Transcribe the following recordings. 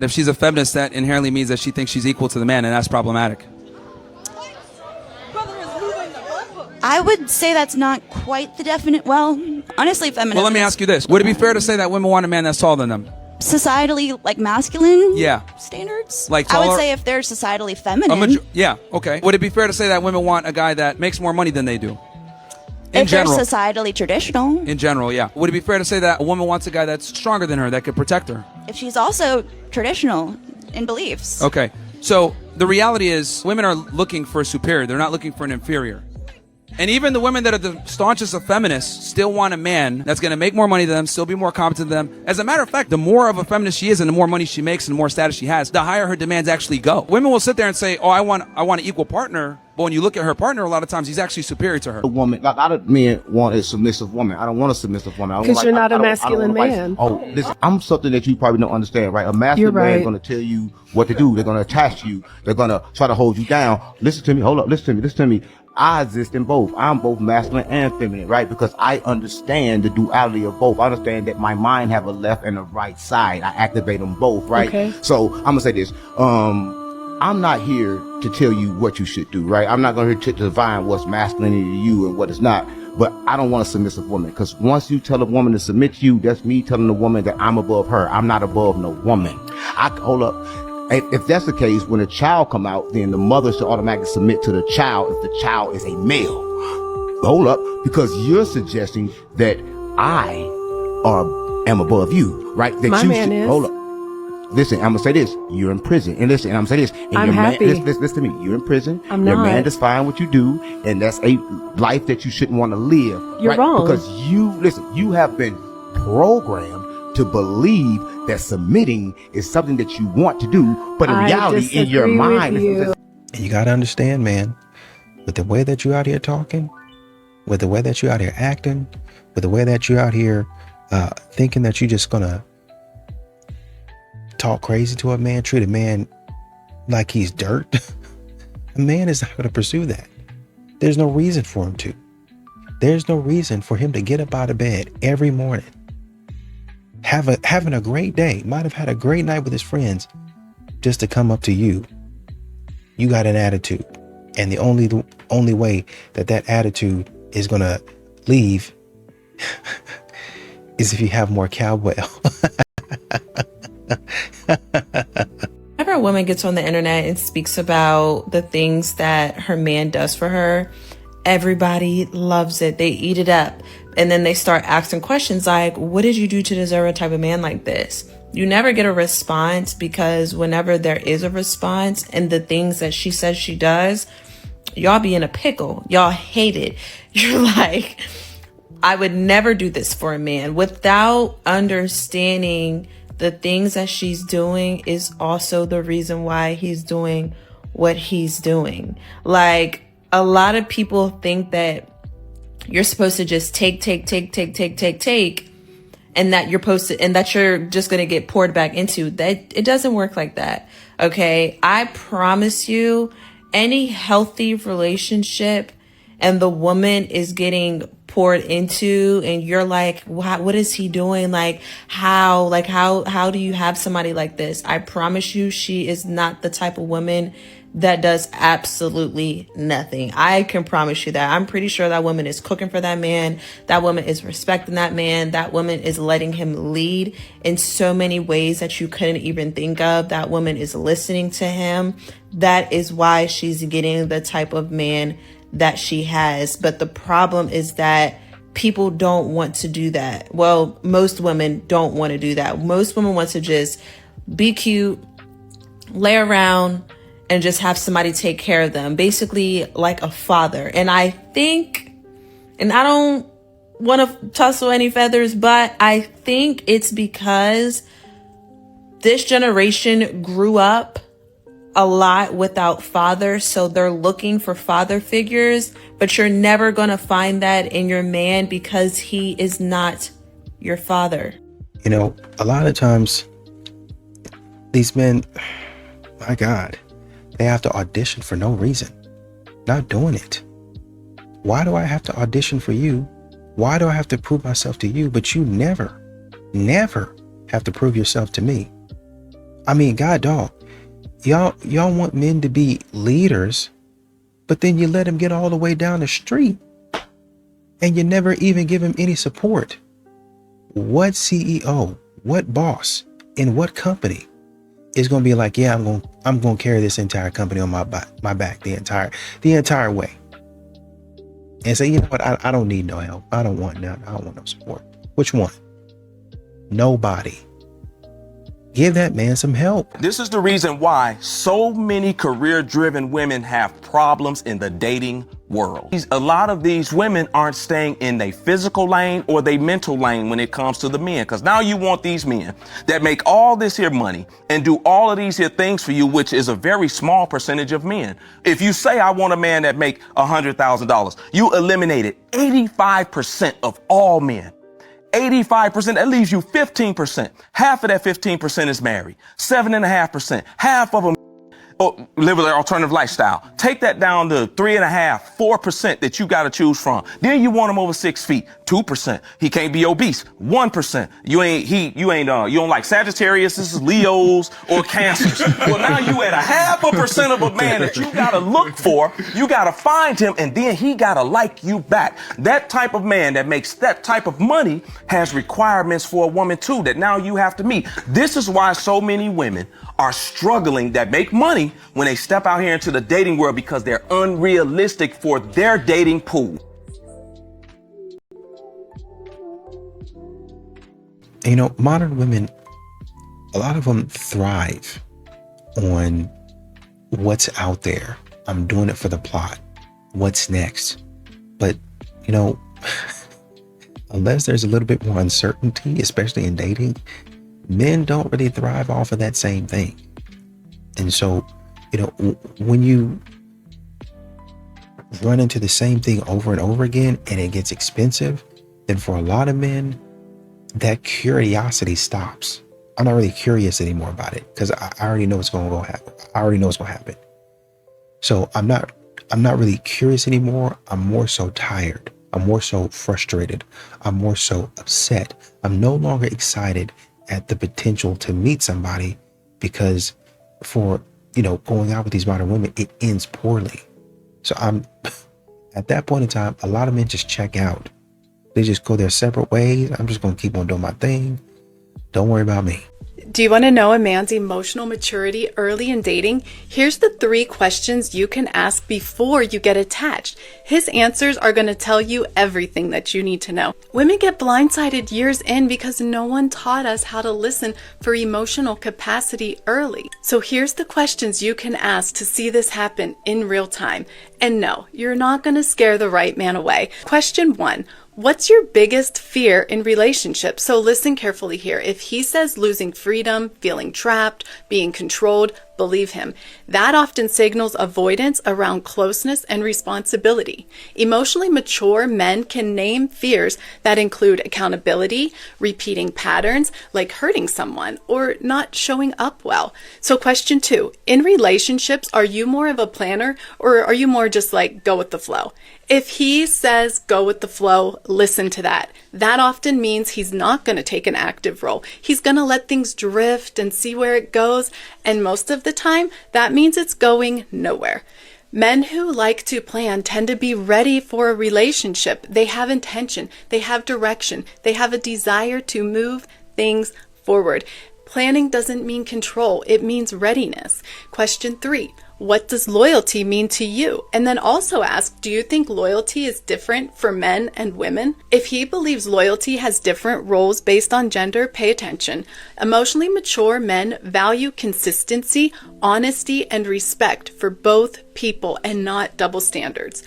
If she's a feminist, that inherently means that she thinks she's equal to the man, and that's problematic. I would say that's not quite the definite. Well, honestly, feminist. Well, let me ask you this: would it be fair to say that women want a man that's taller than them? Societally, like masculine. Yeah. Standards. Like I would taller- say if they're societally feminine. Yeah. Okay. Would it be fair to say that women want a guy that makes more money than they do? In if general. they're societally traditional. In general, yeah. Would it be fair to say that a woman wants a guy that's stronger than her, that could protect her? If she's also traditional in beliefs. Okay. So the reality is women are looking for a superior. They're not looking for an inferior. And even the women that are the staunchest of feminists still want a man that's going to make more money than them, still be more competent than them. As a matter of fact, the more of a feminist she is and the more money she makes and the more status she has, the higher her demands actually go. Women will sit there and say, oh, I want an equal partner. But when you look at her partner, a lot of times he's actually superior to her. A woman, like a lot of men want a submissive woman. I don't want a submissive woman. Because you're not a masculine man. Oh, listen, I'm something that you probably don't understand, right? A masculine man is going to tell you what to do. They're going to attach you. They're going to try to hold you down. Listen to me. Hold up. Listen to me. I exist in both. I'm both masculine and feminine, right? Because I understand the duality of both. I understand that my mind have a left and a right side. I activate them both, right? Okay. So I'm gonna say this. I'm not here to tell you what you should do, right? I'm not going to define what's masculinity to you and what is not. But I don't want a submissive woman, because once you tell a woman to submit to you, that's me telling the woman that I'm above her. I'm not above no woman. Hold up. If that's the case, when a child come out, then the mother should automatically submit to the child if the child is a male. Hold up, because you're suggesting that I am above you, right? That My you man is. Hold up. Listen, I'm gonna say this. You're in prison. And listen, I'm gonna say this. And I'm your happy. Man, listen to me. You're in prison. I'm your not. man is fine what you do, and that's a life that you shouldn't want to live. You're right? wrong. Because you have been programmed to believe that submitting is something that you want to do, but in reality, in your mind, you got to understand, man, with the way that you out here talking, with the way that you out here acting, with the way that you out here thinking that you're just gonna talk crazy to a man, treat a man like he's dirt. A man is not going to pursue that. There's no reason for him to. There's no reason for him to get up out of bed every morning, having a great day, might have had a great night with his friends, just to come up to you. You got an attitude, and the only way that attitude is going to leave is if you have more cowbell. Whenever a woman gets on the internet and speaks about the things that her man does for her, everybody loves it. They eat it up. And then they start asking questions like, what did you do to deserve a type of man like this? You never get a response, because whenever there is a response and the things that she says she does, y'all be in a pickle. Y'all hate it. You're like, I would never do this for a man, without understanding the things that she's doing is also the reason why he's doing what he's doing. Like, a lot of people think that you're supposed to just take, and that you're just going to get poured back into. That it doesn't work like that. Okay. I promise you, any healthy relationship and the woman is getting poured into and you're like, what is he doing? How do you have somebody like this? I promise you, she is not the type of woman that does absolutely nothing. I can promise you that. I'm pretty sure that woman is cooking for that man. That woman is respecting that man. That woman is letting him lead in so many ways that you couldn't even think of. That woman is listening to him. That is why she's getting the type of man that she has. But the problem is that people don't want to do that. Well, most women don't want to do that. Most women want to just be cute, lay around, and just have somebody take care of them, basically like a father. And I think, and I don't want to tussle any feathers, but I think it's because this generation grew up a lot without fathers, so they're looking for father figures, but you're never going to find that in your man because he is not your father. You know, a lot of times these men, my God, they have to audition for no reason. Not doing it. Why do I have to audition for you? Why do I have to prove myself to you? But you never have to prove yourself to me. I mean, God dog, y'all want men to be leaders, but then you let them get all the way down the street and you never even give him any support. What CEO, what boss in what company is going to be like, yeah, I'm going to carry this entire company on my back the entire way, and say, you know what, I don't need no help. I don't want no support. Which one? Nobody. Give that man some help. This is the reason why so many career-driven women have problems in the dating world. A lot of these women aren't staying in their physical lane or their mental lane when it comes to the men. Because now you want these men that make all this here money and do all of these here things for you, which is a very small percentage of men. If you say, I want a man that make $100,000, you eliminated 85% of all men. 85%, that leaves you 15%. Half of that 15% is married. 7.5%. Half of them live their alternative lifestyle. Take that down to 3.5%, 4% that you got to choose from. Then you want him over 6 feet, 2%. He can't be obese, 1%. You don't like Sagittarius, Leos, or Cancers. Well, now you at 0.5% of a man that you got to look for. You got to find him, and then he got to like you back. That type of man that makes that type of money has requirements for a woman too that now you have to meet. This is why so many women are struggling that make money when they step out here into the dating world, because they're unrealistic for their dating pool. You know, modern women, a lot of them thrive on what's out there. I'm doing it for the plot. What's next? But, you know, unless there's a little bit more uncertainty, especially in dating, men don't really thrive off of that same thing. And so, you know, when you run into the same thing over and over again and it gets expensive, then for a lot of men, that curiosity stops. I'm not really curious anymore about it because I already know what's going to happen. I already know what's going to happen. So I'm not really curious anymore. I'm more so tired. I'm more so frustrated. I'm more so upset. I'm no longer excited at the potential to meet somebody because for, you know, going out with these modern women, it ends poorly. So I'm at that point in time, a lot of men just check out. They just go their separate ways. I'm just going to keep on doing my thing. Don't worry about me. Do you want to know a man's emotional maturity early in dating? Here's the 3 questions you can ask before you get attached. His answers are going to tell you everything that you need to know. Women get blindsided years in because no one taught us how to listen for emotional capacity early. So here's the questions you can ask to see this happen in real time. And no, you're not going to scare the right man away. Question 1. What's your biggest fear in relationships? So listen carefully here. If he says losing freedom, feeling trapped, being controlled, believe him. That often signals avoidance around closeness and responsibility. Emotionally mature men can name fears that include accountability, repeating patterns like hurting someone, or not showing up well. So question 2, in relationships, are you more of a planner or are you more just like go with the flow? If he says go with the flow, listen to that. That often means he's not going to take an active role. He's going to let things drift and see where it goes. And most of the time, that means it's going nowhere. Men who like to plan tend to be ready for a relationship. They have intention, they have direction, they have a desire to move things forward. Planning doesn't mean control, it means readiness. Question 3. What does loyalty mean to you? And then also ask, do you think loyalty is different for men and women? If he believes loyalty has different roles based on gender, pay attention. Emotionally mature men value consistency, honesty, and respect for both people and not double standards.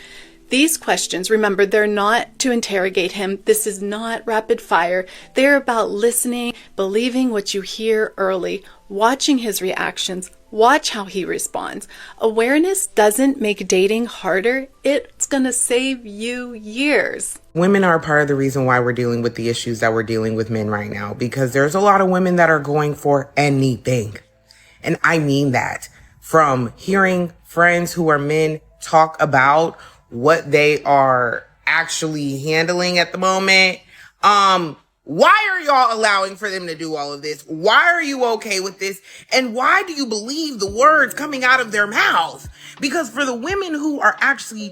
These questions, remember, they're not to interrogate him. This is not rapid fire. They're about listening, believing what you hear early, watching his reactions, watch how he responds. Awareness doesn't make dating harder. It's going to save you years. Women are part of the reason why we're dealing with the issues that we're dealing with men right now, because there's a lot of women that are going for anything. And I mean that. From hearing friends who are men talk about what they are actually handling at the moment, Why are y'all allowing for them to do all of this? Why are you okay with this? And why do you believe the words coming out of their mouth? Because for the women who are actually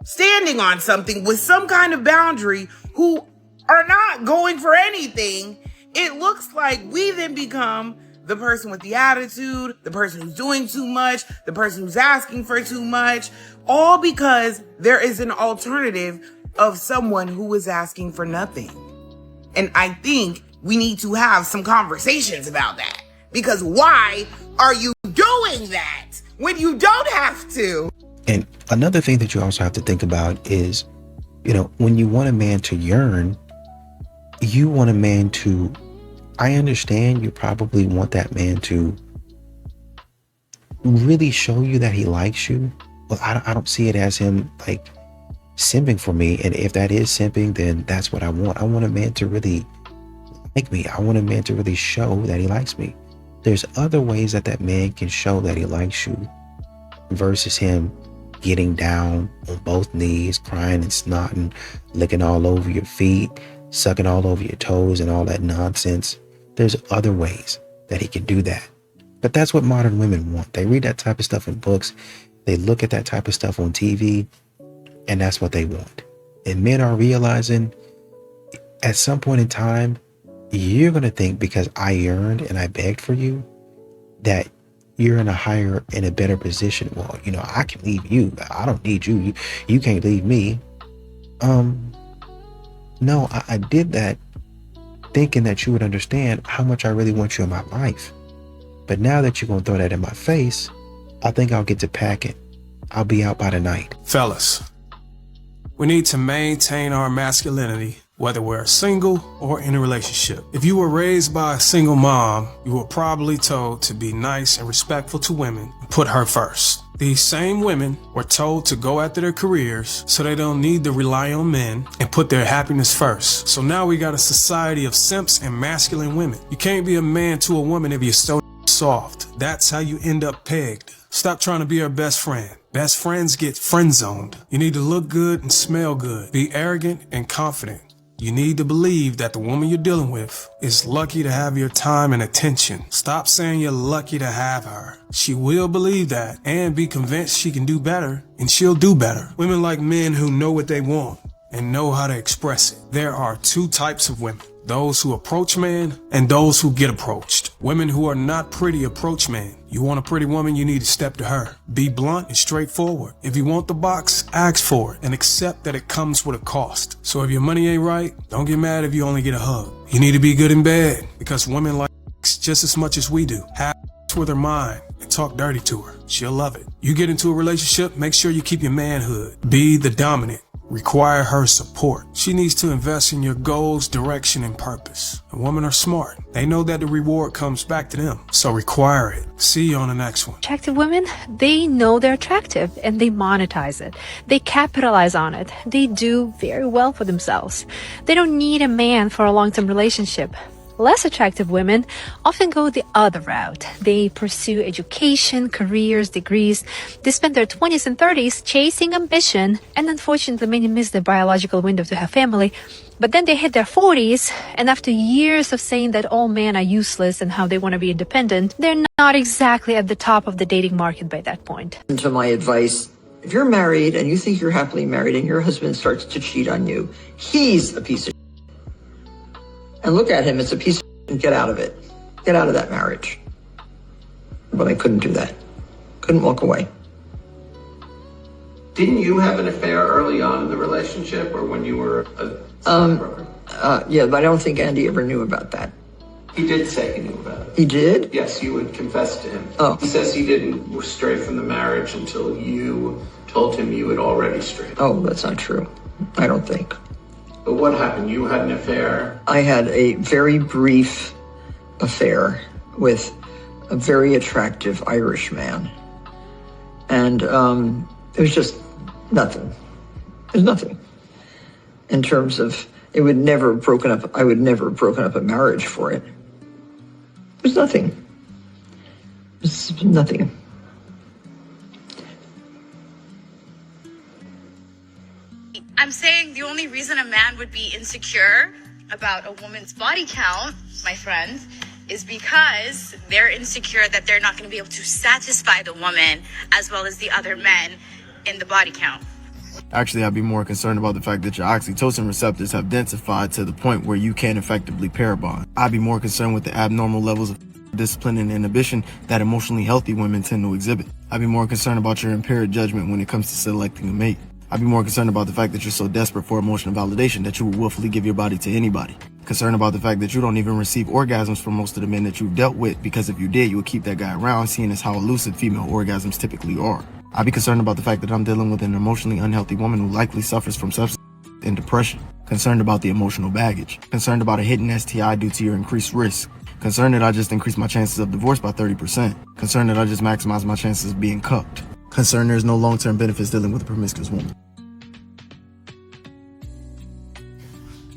standing on something with some kind of boundary, who are not going for anything, it looks like we then become the person with the attitude, the person who's doing too much, the person who's asking for too much, all because there is an alternative of someone who is asking for nothing. And I think we need to have some conversations about that. Because why are you doing that when you don't have to? And another thing that you also have to think about is, when you want a man to yearn, you want a man to, I understand you probably want that man to really show you that he likes you. But I don't see it as him like simping for me. And if that is simping, then that's what I want. I want a man to really like me. I want a man to really show that he likes me. There's other ways that man can show that he likes you versus him getting down on both knees, crying and snotting, licking all over your feet, sucking all over your toes and all that nonsense. There's other ways that he can do that. But that's what modern women want. They read that type of stuff in books. They look at that type of stuff on TV, and that's what they want. And men are realizing at some point in time, you're going to think because I yearned and I begged for you that you're in a better position. Well, I can leave you. I don't need you. You can't leave me. No, I did that thinking that you would understand how much I really want you in my life. But now that you're going to throw that in my face, I think I'll get to packing. I'll be out by the night. Fellas, we need to maintain our masculinity, whether we're single or in a relationship. If you were raised by a single mom, you were probably told to be nice and respectful to women and put her first. These same women were told to go after their careers so they don't need to rely on men and put their happiness first. So now we got a society of simps and masculine women. You can't be a man to a woman if you're so soft. That's how you end up pegged. Stop trying to be her best friend. Best friends get friend zoned. You need to look good and smell good. Be arrogant and confident. You need to believe that the woman you're dealing with is lucky to have your time and attention. Stop saying you're lucky to have her. She will believe that and be convinced she can do better, and she'll do better. Women like men who know what they want and know how to express it. There are two types of women. Those who approach men and those who get approached. Women who are not pretty approach men. You want a pretty woman, you need to step to her. Be blunt and straightforward. If you want the box, ask for it and accept that it comes with a cost. So if your money ain't right, don't get mad if you only get a hug. You need to be good in bed because women like just as much as we do. Have with her mind and talk dirty to her. She'll love it. You get into a relationship, make sure you keep your manhood. Be the dominant. Require her support. She needs to invest in your goals, direction, and purpose. And women are smart. They know that the reward comes back to them. So require it. See you on the next one. Attractive women, they know they're attractive and they monetize it. They capitalize on it. They do very well for themselves. They don't need a man for a long-term relationship. Less attractive women often go the other route. They pursue education, careers, degrees. They spend their 20s and 30s chasing ambition, and unfortunately many miss their biological window to have family. But then they hit their 40s, and after years of saying that all men are useless and how they want to be independent, they're not exactly at the top of the dating market by that point. To my advice, if you're married and you think you're happily married and your husband starts to cheat on you, he's a piece of shit. And look at him, it's a piece of shit, and get out of it. Get out of that marriage. But I couldn't do that. Couldn't walk away. Didn't you have an affair early on in the relationship or when you were a stepbrother? Yeah, but I don't think Andy ever knew about that. He did say he knew about it. He did? Yes, you would confess to him. Oh. He says he didn't stray from the marriage until you told him you had already strayed. Oh, that's not true. I don't think. But what happened? You had an affair? I had a very brief affair with a very attractive Irish man. And it was just nothing. It was nothing. In terms of, I would never have broken up a marriage for it. It was nothing. It was nothing. I'm saying the only reason a man would be insecure about a woman's body count, my friends, is because they're insecure that they're not going to be able to satisfy the woman as well as the other men in the body count. Actually, I'd be more concerned about the fact that your oxytocin receptors have densified to the point where you can't effectively pair bond. I'd be more concerned with the abnormal levels of discipline and inhibition that emotionally healthy women tend to exhibit. I'd be more concerned about your impaired judgment when it comes to selecting a mate. I'd be more concerned about the fact that you're so desperate for emotional validation that you will willfully give your body to anybody. Concerned about the fact that you don't even receive orgasms from most of the men that you've dealt with, because if you did, you would keep that guy around, seeing as how elusive female orgasms typically are. I'd be concerned about the fact that I'm dealing with an emotionally unhealthy woman who likely suffers from substance and depression. Concerned about the emotional baggage. Concerned about a hidden STI due to your increased risk. Concerned that I just increased my chances of divorce by 30%. Concerned that I just maximized my chances of being cucked. Concerned there's no long-term benefits dealing with a promiscuous woman.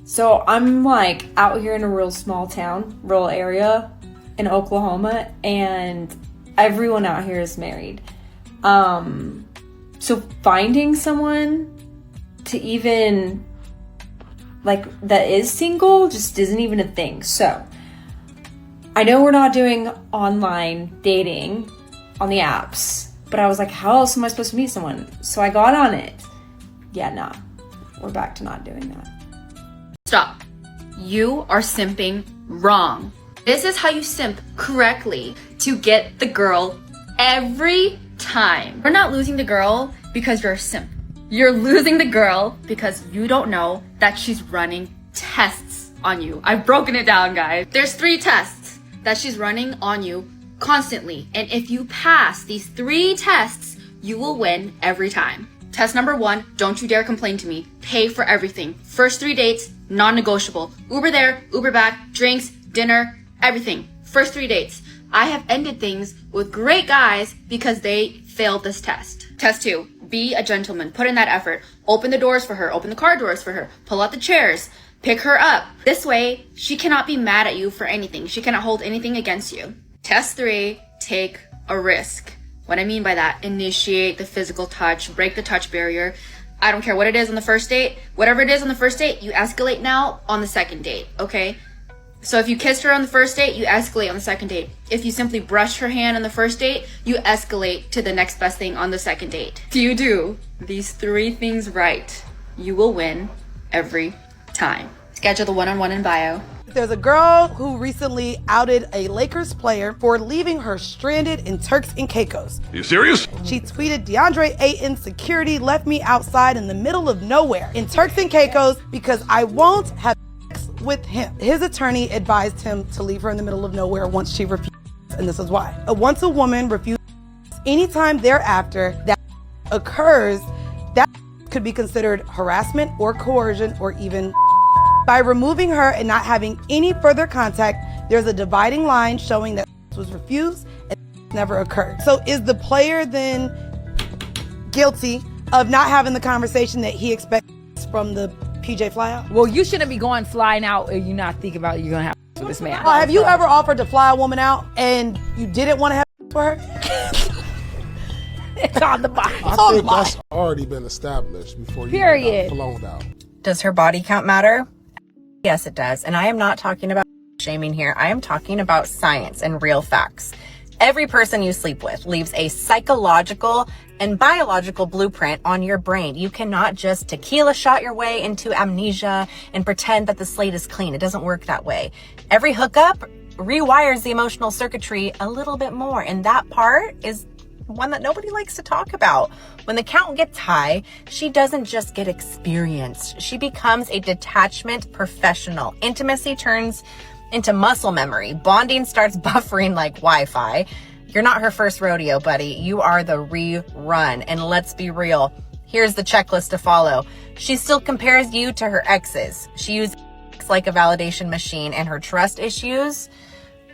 So I'm like out here in a real small town, rural area in Oklahoma, and everyone out here is married. So finding someone to even like that is single just isn't even a thing. So I know we're not doing online dating on the apps, but I was like, how else am I supposed to meet someone? So I got on it. Yeah, nah, we're back to not doing that. Stop. You are simping wrong. This is how you simp correctly to get the girl every time. You're not losing the girl because you're a simp. You're losing the girl because you don't know that she's running tests on you. I've broken it down, guys. There's 3 tests that she's running on you constantly. And if you pass these 3 tests, you will win every time. Test number 1, don't you dare complain to me. Pay for everything. First 3 dates, non-negotiable. Uber there, Uber back, drinks, dinner, everything. First 3 dates. I have ended things with great guys because they failed this test. Test 2, be a gentleman. Put in that effort. Open the doors for her. Open the car doors for her. Pull out the chairs. Pick her up. This way, she cannot be mad at you for anything. She cannot hold anything against you. Test 3, take a risk. What I mean by that, initiate the physical touch, break the touch barrier. I don't care what it is on the first date. Whatever it is on the first date, you escalate now on the second date, okay? So if you kissed her on the first date, you escalate on the second date. If you simply brush her hand on the first date, you escalate to the next best thing on the second date. If you do these 3 things right, you will win every time. Schedule the one-on-one in bio. There's a girl who recently outed a Lakers player for leaving her stranded in Turks and Caicos. Are you serious? She tweeted, DeAndre Ayton security left me outside in the middle of nowhere in Turks and Caicos because I won't have sex with him. His attorney advised him to leave her in the middle of nowhere once she refused, and this is why. Once a woman refuses, anytime thereafter that occurs, that could be considered harassment or coercion or even. By removing her and not having any further contact, there's a dividing line showing that was refused and never occurred. So is the player then guilty of not having the conversation that he expects from the PJ flyout? Well, you shouldn't be going flying out and you not think about you're going to have with this man. Have you ever offered to fly a woman out and you didn't want to have with her? It's on the box. I think that's already been established before you got flown out. Does her body count matter? Yes, it does. And I am not talking about shaming here. I am talking about science and real facts. Every person you sleep with leaves a psychological and biological blueprint on your brain. You cannot just tequila shot your way into amnesia and pretend that the slate is clean. It doesn't work that way. Every hookup rewires the emotional circuitry a little bit more. And that part is one that nobody likes to talk about. When the count gets high, she doesn't just get experienced. She becomes a detachment professional. Intimacy turns into muscle memory. Bonding starts buffering like Wi-Fi. You're not her first rodeo, buddy. You are the rerun. And let's be real. Here's the checklist to follow. She still compares you to her exes. She uses like a validation machine, and her trust issues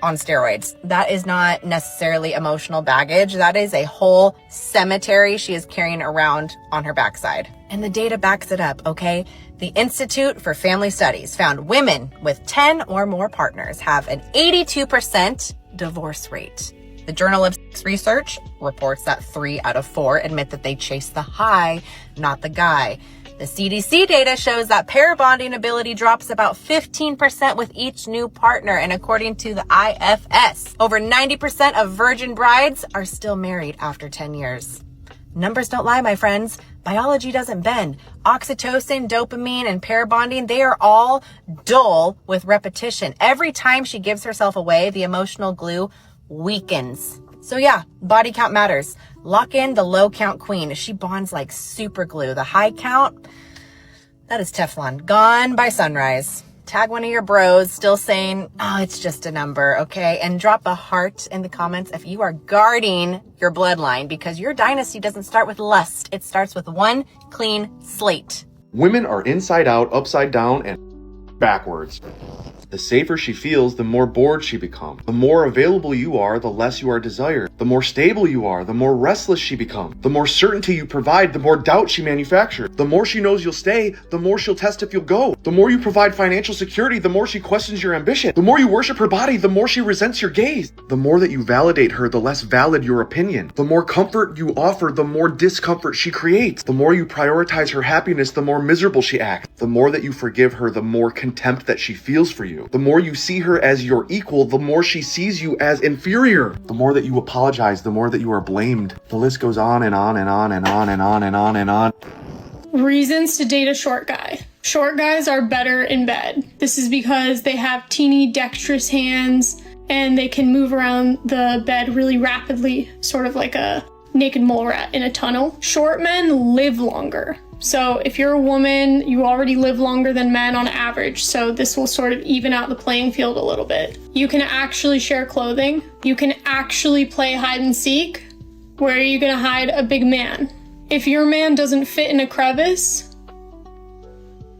on steroids. That is not necessarily emotional baggage. That is a whole cemetery she is carrying around on her backside. And the data backs it up, okay? The Institute for Family Studies found women with 10 or more partners have an 82% divorce rate. The Journal of Sex Research reports that 3 out of 4 admit that they chase the high, not the guy. The CDC data shows that pair bonding ability drops about 15% with each new partner. And according to the IFS, over 90% of virgin brides are still married after 10 years. Numbers don't lie, my friends. Biology doesn't bend. Oxytocin, dopamine, and pair bonding, they are all dull with repetition. Every time she gives herself away, the emotional glue weakens. So yeah, body count matters. Lock in the low count queen. She bonds like super glue. The high count, that is Teflon. Gone by sunrise. Tag one of your bros still saying, oh, it's just a number, okay? And drop a heart in the comments if you are guarding your bloodline, because your dynasty doesn't start with lust. It starts with one clean slate. Women are inside out, upside down, and backwards. The safer she feels, the more bored she becomes. The more available you are, the less you are desired. The more stable you are, the more restless she becomes. The more certainty you provide, the more doubt she manufactures. The more she knows you'll stay, the more she'll test if you'll go. The more you provide financial security, the more she questions your ambition. The more you worship her body, the more she resents your gaze. The more that you validate her, the less valid your opinion. The more comfort you offer, the more discomfort she creates. The more you prioritize her happiness, the more miserable she acts. The more that you forgive her, the more contempt that she feels for you. The more you see her as your equal, the more she sees you as inferior. The more that you apologize, the more that you are blamed. The list goes on and on and on and on and on and on and on. Reasons to date a short guy. Short guys are better in bed. This is because they have teeny dexterous hands and they can move around the bed really rapidly, sort of like a naked mole rat in a tunnel. Short men live longer. So if you're a woman, you already live longer than men on average, so this will sort of even out the playing field a little bit. You can actually share clothing. You can actually play hide and seek. Where are you gonna hide a big man? If your man doesn't fit in a crevice,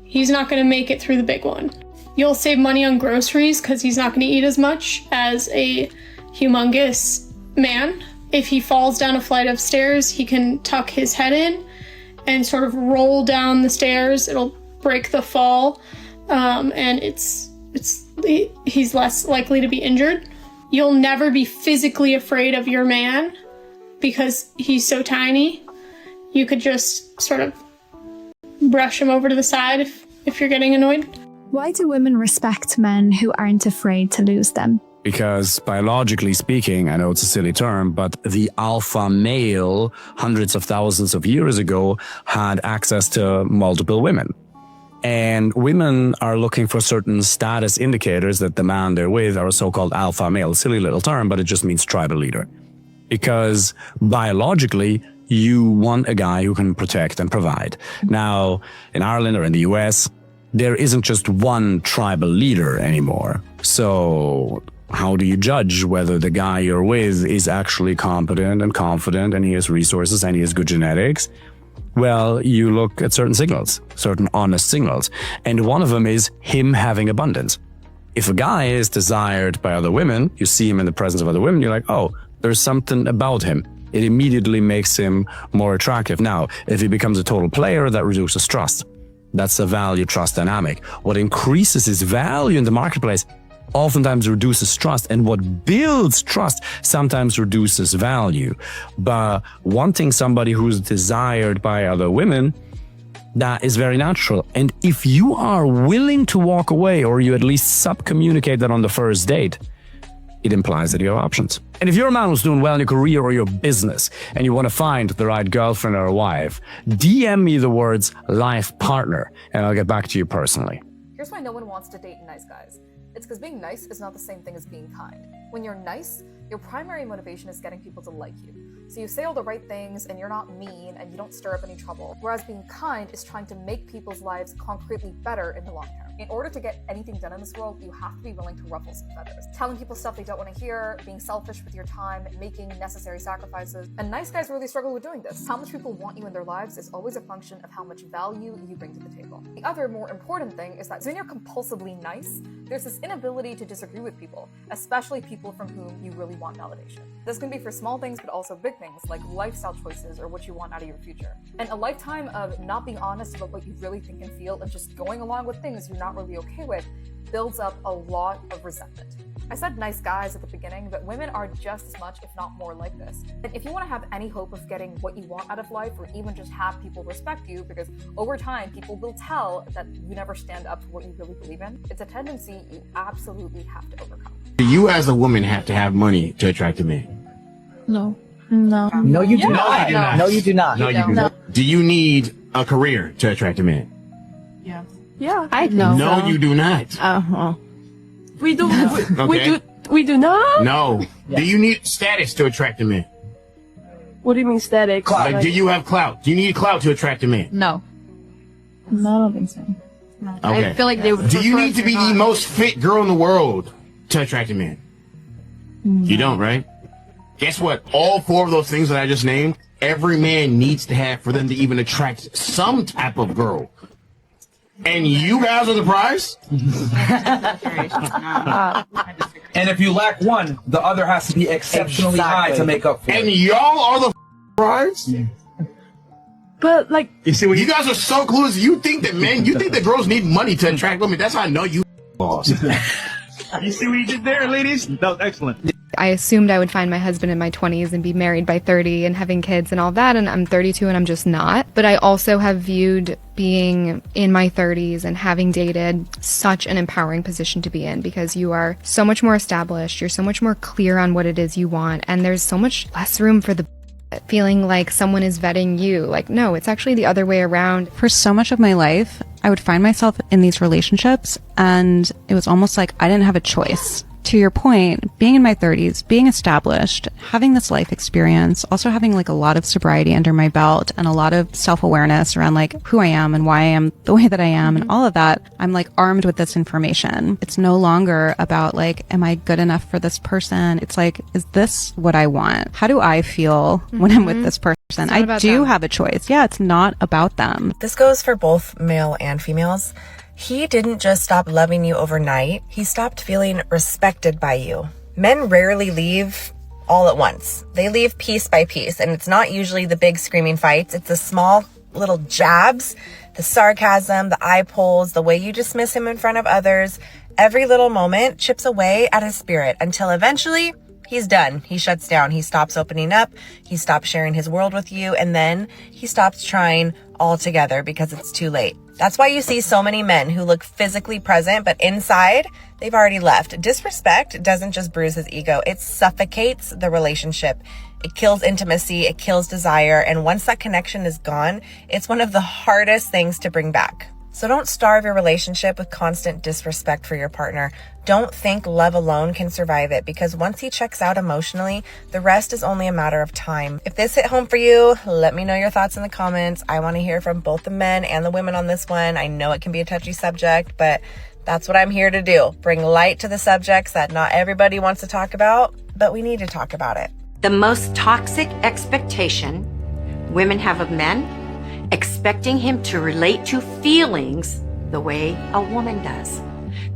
he's not gonna make it through the big one. You'll save money on groceries because he's not gonna eat as much as a humongous man. If he falls down a flight of stairs, he can tuck his head in and sort of roll down the stairs. It'll break the fall, and he's less likely to be injured. You'll never be physically afraid of your man because he's so tiny. You could just sort of brush him over to the side if you're getting annoyed. Why do women respect men who aren't afraid to lose them? Because biologically speaking, I know it's a silly term, but the alpha male hundreds of thousands of years ago had access to multiple women. And women are looking for certain status indicators that the man they're with are a so-called alpha male. Silly little term, but it just means tribal leader. Because biologically, you want a guy who can protect and provide. Now, in Ireland or in the US, there isn't just one tribal leader anymore. So how do you judge whether the guy you're with is actually competent and confident and he has resources and he has good genetics? Well, you look at certain signals, certain honest signals. And one of them is him having abundance. If a guy is desired by other women, you see him in the presence of other women, you're like, oh, there's something about him. It immediately makes him more attractive. Now, if he becomes a total player, that reduces trust. That's a value-trust dynamic. What increases his value in the marketplace oftentimes reduces trust, and what builds trust sometimes reduces value. But wanting somebody who's desired by other women, that is very natural. And if you are willing to walk away, or you at least sub-communicate that on the first date, it implies that you have options. And if you're a man who's doing well in your career or your business, and you want to find the right girlfriend or wife, DM me the words life partner, and I'll get back to you personally. Here's why no one wants to date nice guys. It's because being nice is not the same thing as being kind. When you're nice, your primary motivation is getting people to like you. So you say all the right things and you're not mean and you don't stir up any trouble. Whereas being kind is trying to make people's lives concretely better in the long term. In order to get anything done in this world, you have to be willing to ruffle some feathers. Telling people stuff they don't want to hear, being selfish with your time, making necessary sacrifices. And nice guys really struggle with doing this. How much people want you in their lives is always a function of how much value you bring to the table. The other more important thing is that when you're compulsively nice, there's this inability to disagree with people, especially people from whom you really want validation. This can be for small things, but also big things like lifestyle choices or what you want out of your future. And a lifetime of not being honest about what you really think and feel and just going along with things you're not really okay with builds up a lot of resentment. I said nice guys at the beginning, but women are just as much, if not more, like this. And if you want to have any hope of getting what you want out of life, or even just have people respect you, because over time people will tell that you never stand up for what you really believe in, it's a tendency you absolutely have to overcome. You as a woman have to have money to attract a man. No. No, you do not. No, you do not. No, you do not. Do you need a career to attract a man? Yeah, I know. No, you do not. We do. Okay. We do not. No. Do you need status to attract a man? What do you mean static? Like, do you have clout? Do you need clout to attract a man? No. No, I don't think so. No. Okay. I feel like they would. Do you need to be the most fit girl in the world to attract a man? You don't, right? Guess what? All 4 of those things that I just named, every man needs to have for them to even attract some type of girl. And you guys are the prize? And if you lack one, the other has to be exceptionally high to make up for it. And y'all are the prize? But like, you guys are so clueless. You think that girls need money to attract women. That's how I know you lost. You see what you did there, ladies? That was excellent. I assumed I would find my husband in my 20s and be married by 30 and having kids and all that, and I'm 32 and I'm just not. But I also have viewed being in my 30s and having dated such an empowering position to be in, because you are so much more established, you're so much more clear on what it is you want, and there's so much less room for the feeling like someone is vetting you. Like, no, it's actually the other way around. For so much of my life, I would find myself in these relationships, and it was almost like I didn't have a choice. To your point, being in my 30s, being established, having this life experience, also having like a lot of sobriety under my belt and a lot of self-awareness around like who I am and why I am the way that I am and all of that, I'm like armed with this information. It's no longer about like, am I good enough for this person? It's like, is this what I want? How do I feel when I'm with this person? I do have a choice. Yeah, it's not about them. This goes for both male and females. He didn't just stop loving you overnight, he stopped feeling respected by you. Men rarely leave all at once. They leave piece by piece, and it's not usually the big screaming fights. It's the small little jabs, the sarcasm, the eye pulls, the way you dismiss him in front of others. Every little moment chips away at his spirit until eventually he's done. He shuts down. He stops opening up. He stops sharing his world with you. And then he stops trying altogether because it's too late. That's why you see so many men who look physically present, but inside, they've already left. Disrespect doesn't just bruise his ego. It suffocates the relationship. It kills intimacy. It kills desire. And once that connection is gone, it's one of the hardest things to bring back. So don't starve your relationship with constant disrespect for your partner. Don't think love alone can survive it, because once he checks out emotionally, the rest is only a matter of time. If this hit home for you, let me know your thoughts in the comments. I want to hear from both the men and the women on this one. I know it can be a touchy subject, but that's what I'm here to do. Bring light to the subjects that not everybody wants to talk about, but we need to talk about it. The most toxic expectation women have of men, expecting him to relate to feelings the way a woman does.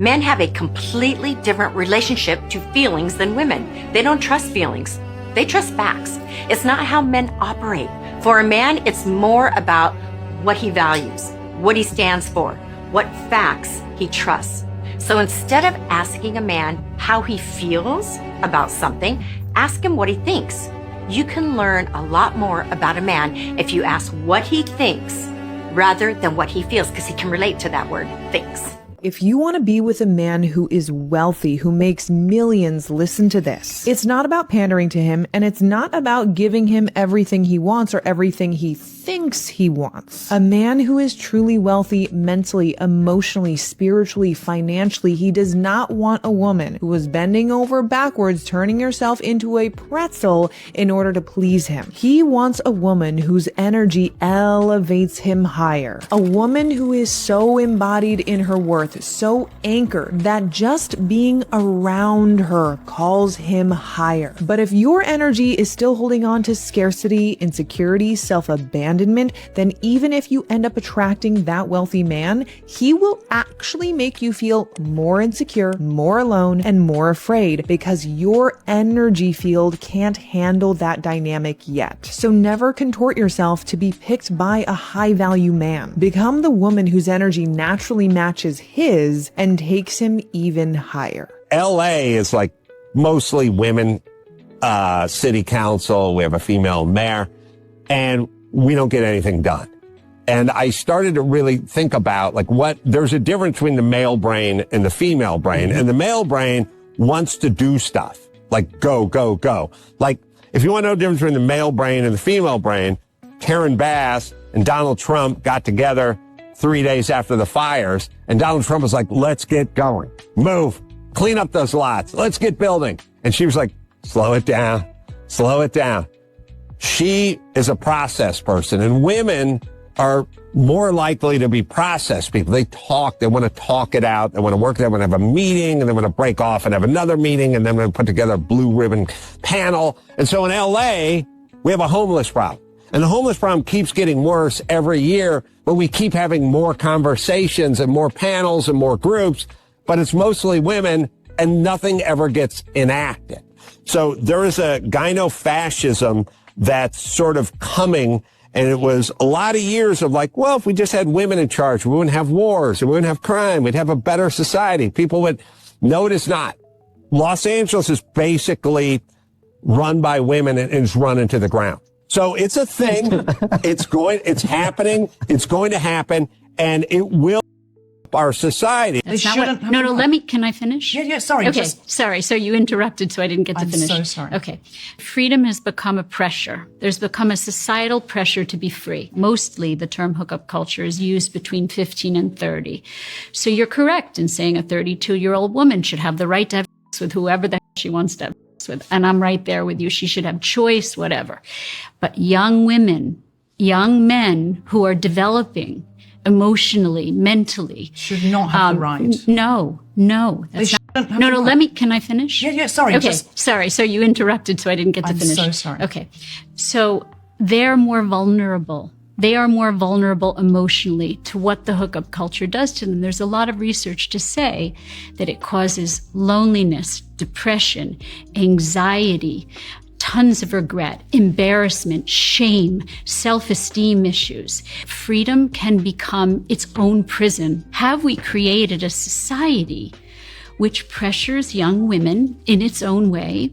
Men have a completely different relationship to feelings than women. They don't trust feelings. They trust facts. It's not how men operate. For a man, it's more about what he values, what he stands for, what facts he trusts. So instead of asking a man how he feels about something, ask him what he thinks. You can learn a lot more about a man if you ask what he thinks rather than what he feels, because he can relate to that word, thinks. If you want to be with a man who is wealthy, who makes millions, listen to this. It's not about pandering to him, and it's not about giving him everything he wants or everything he thinks he wants. A man who is truly wealthy mentally, emotionally, spiritually, financially, he does not want a woman who is bending over backwards, turning herself into a pretzel in order to please him. He wants a woman whose energy elevates him higher. A woman who is so embodied in her worth, so anchored that just being around her calls him higher. But if your energy is still holding on to scarcity, insecurity, self-abandonment, then even if you end up attracting that wealthy man, he will actually make you feel more insecure, more alone, and more afraid, because your energy field can't handle that dynamic yet. So never contort yourself to be picked by a high-value man. Become the woman whose energy naturally matches his and takes him even higher. LA is like mostly women, city council. We have a female mayor, and we don't get anything done. And I started to really think about like there's a difference between the male brain and the female brain. And the male brain wants to do stuff like go, go, go. Like if you want to know the difference between the male brain and the female brain, Karen Bass and Donald Trump got together 3 days after the fires. And Donald Trump was like, let's get going, move, clean up those lots. Let's get building. And she was like, slow it down, slow it down. She is a process person, and women are more likely to be process people. They talk, they want to talk it out, they want to work, they want to have a meeting, and they want to break off and have another meeting, and then we put together a blue ribbon panel. And so in LA, we have a homeless problem. And the homeless problem keeps getting worse every year, but we keep having more conversations and more panels and more groups, but it's mostly women, and nothing ever gets enacted. So there is a gynofascism that's sort of coming. And it was a lot of years of like, well, if we just had women in charge, we wouldn't have wars, we wouldn't have crime, we'd have a better society. People would, no, it is not. Los Angeles is basically run by women and is run into the ground. So it's a thing. It's happening. It's going to happen, and it will our society. Can I finish? Yeah, sorry. Okay, sorry. So you interrupted, so I didn't get to finish. I'm so sorry. Okay. Freedom has become a pressure. There's become a societal pressure to be free. Mostly the term hookup culture is used between 15 and 30. So you're correct in saying a 32-year-old woman should have the right to have sex with whoever the hell she wants to have sex with. And I'm right there with you. She should have choice, whatever. But young women, young men who are developing emotionally, mentally, should not have the right. No. That's not, can I finish? Yeah, sorry. Okay, sorry. So you interrupted, so I didn't get to finish. I'm so sorry. Okay. So they're more vulnerable. They are more vulnerable emotionally to what the hookup culture does to them. There's a lot of research to say that it causes loneliness, depression, anxiety, tons of regret, embarrassment, shame, self-esteem issues. Freedom can become its own prison. Have we created a society which pressures young women in its own way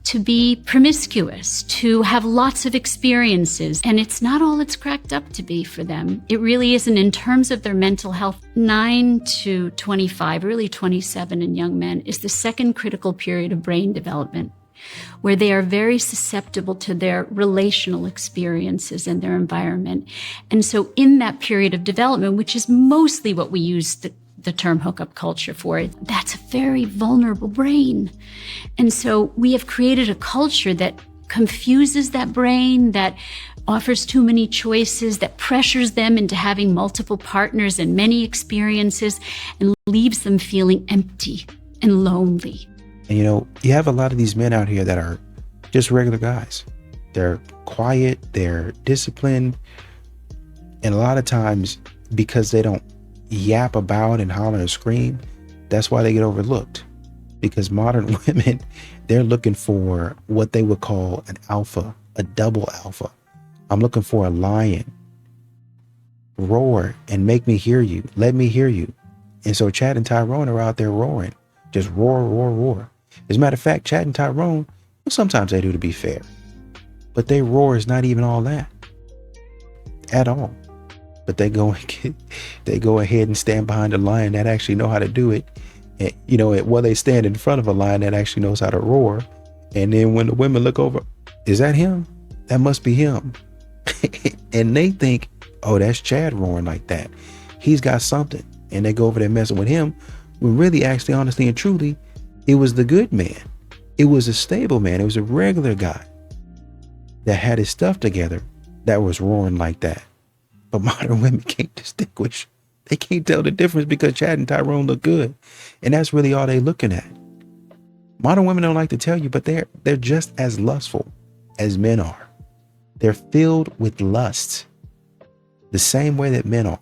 to be promiscuous, to have lots of experiences? And it's not all it's cracked up to be for them. It really isn't in terms of their mental health. 9 to 25, really 27 in young men is the second critical period of brain development, where they are very susceptible to their relational experiences and their environment. And so in that period of development, which is mostly what we use the term hookup culture for, that's a very vulnerable brain. And so we have created a culture that confuses that brain, that offers too many choices, that pressures them into having multiple partners and many experiences, and leaves them feeling empty and lonely. And you have a lot of these men out here that are just regular guys. They're quiet, they're disciplined, and a lot of times because they don't yap about and holler and scream, that's why they get overlooked. Because modern women, they're looking for what they would call an alpha, a double alpha. I'm looking for a lion. Roar and make me hear you. Let me hear you. And so Chad and Tyrone are out there roaring. Just roar, roar, roar. As a matter of fact, Chad and Tyrone, sometimes they do, to be fair, but their roar is not even all that at all. But they go ahead and stand behind a lion that actually know how to do it. And, while they stand in front of a lion that actually knows how to roar. And then when the women look over, is that him? That must be him. And they think, oh, that's Chad roaring like that. He's got something. And they go over there messing with him. When really, actually, honestly and truly, it was the good man. It was a stable man. It was a regular guy that had his stuff together that was roaring like that. But modern women can't distinguish. They can't tell the difference because Chad and Tyrone look good. And that's really all they're looking at. Modern women don't like to tell you, but they're just as lustful as men are. They're filled with lust the same way that men are.